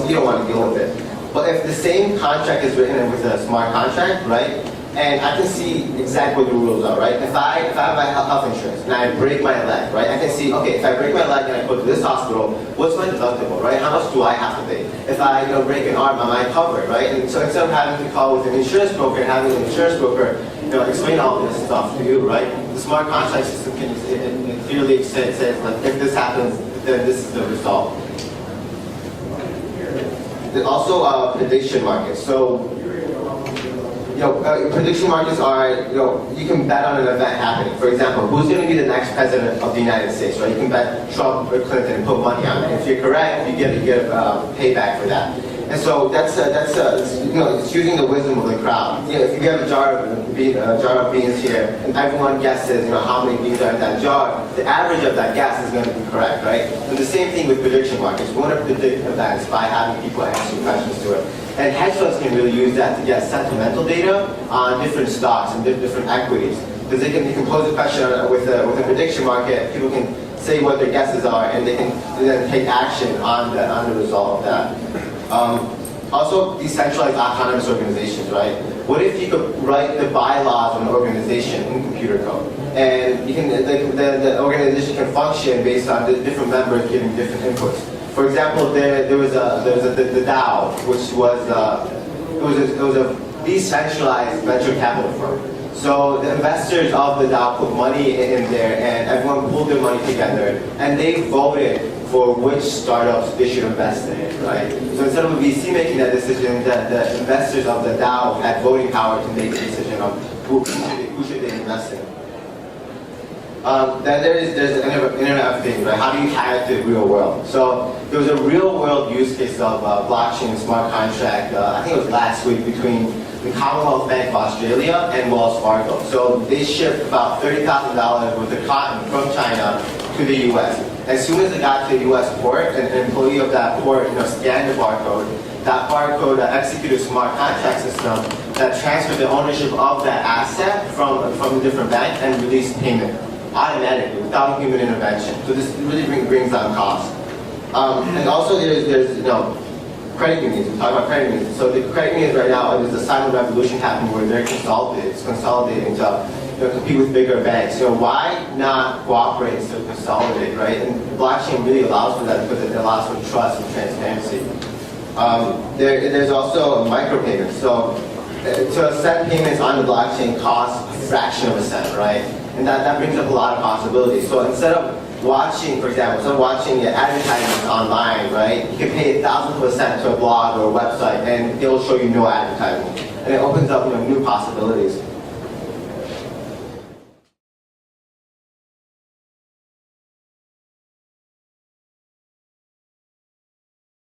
S9: You don't want to deal with it. But if the same contract is written with a smart contract, right? And I can see exactly what the rules are, right? If I have my health insurance and I break my leg, right? I can see, okay, if I break my leg and I go to this hospital, what's my deductible, right? How much do I have to pay? If I break an arm, am I covered, right? And so instead of having to call with an insurance broker and having an insurance broker, explain all this stuff to you, right? The smart contract system can clearly say like, if this happens, then this is the result. There's also prediction markets. So, prediction markets are, you can bet on an event happening. For example, who's going to be the next president of the United States, right? You can bet Trump or Clinton and put money on it. If you're correct, you get payback for that. And so it's using the wisdom of the crowd. If you have a jar of beans here, and everyone guesses, how many beans are in that jar, the average of that guess is going to be correct, right? And the same thing with prediction markets. We want to predict events by having people answer questions to it. And hedge funds can really use that to get sentimental data on different stocks and different equities. Because they can pose a question with a prediction market, people can say what their guesses are, and they can then take action on the result of that. Also, decentralized autonomous organizations, right? What if you could write the bylaws of an organization in computer code? And the organization can function based on the different members giving different inputs. For example, there was the DAO, which was a decentralized venture capital firm. So the investors of the DAO put money in there, and everyone pulled their money together, and they voted for which startups they should invest in, right? So instead of a VC making that decision, the investors of the DAO had voting power to make the decision of who should they invest in. Then there's the Internet of Things, right? How do you tie it to the real world? So there was a real world use case of blockchain and smart contract, I think it was last week, between the Commonwealth Bank of Australia and Wells Fargo. So they shipped about $30,000 worth of cotton from China to the US. As soon as it got to the US port, an employee of that port scanned the barcode. That barcode executed a smart contract system that transferred the ownership of that asset from a different bank and released payment automatically without human intervention. So this really brings down costs. And also there's credit unions. We talk about credit unions. So the credit unions right now, there's a silent revolution happening where they're consolidating to compete with bigger banks. Why not cooperate instead of consolidate, right? And blockchain really allows for that because it allows for trust and transparency. There's also micropayments. So to send payments on the blockchain costs a fraction of a cent, right? And that brings up a lot of possibilities. So instead of watching, for example, instead of watching your advertisements online, right, you can pay 1,000% to a blog or a website and it'll show you no advertising. And it opens up new possibilities.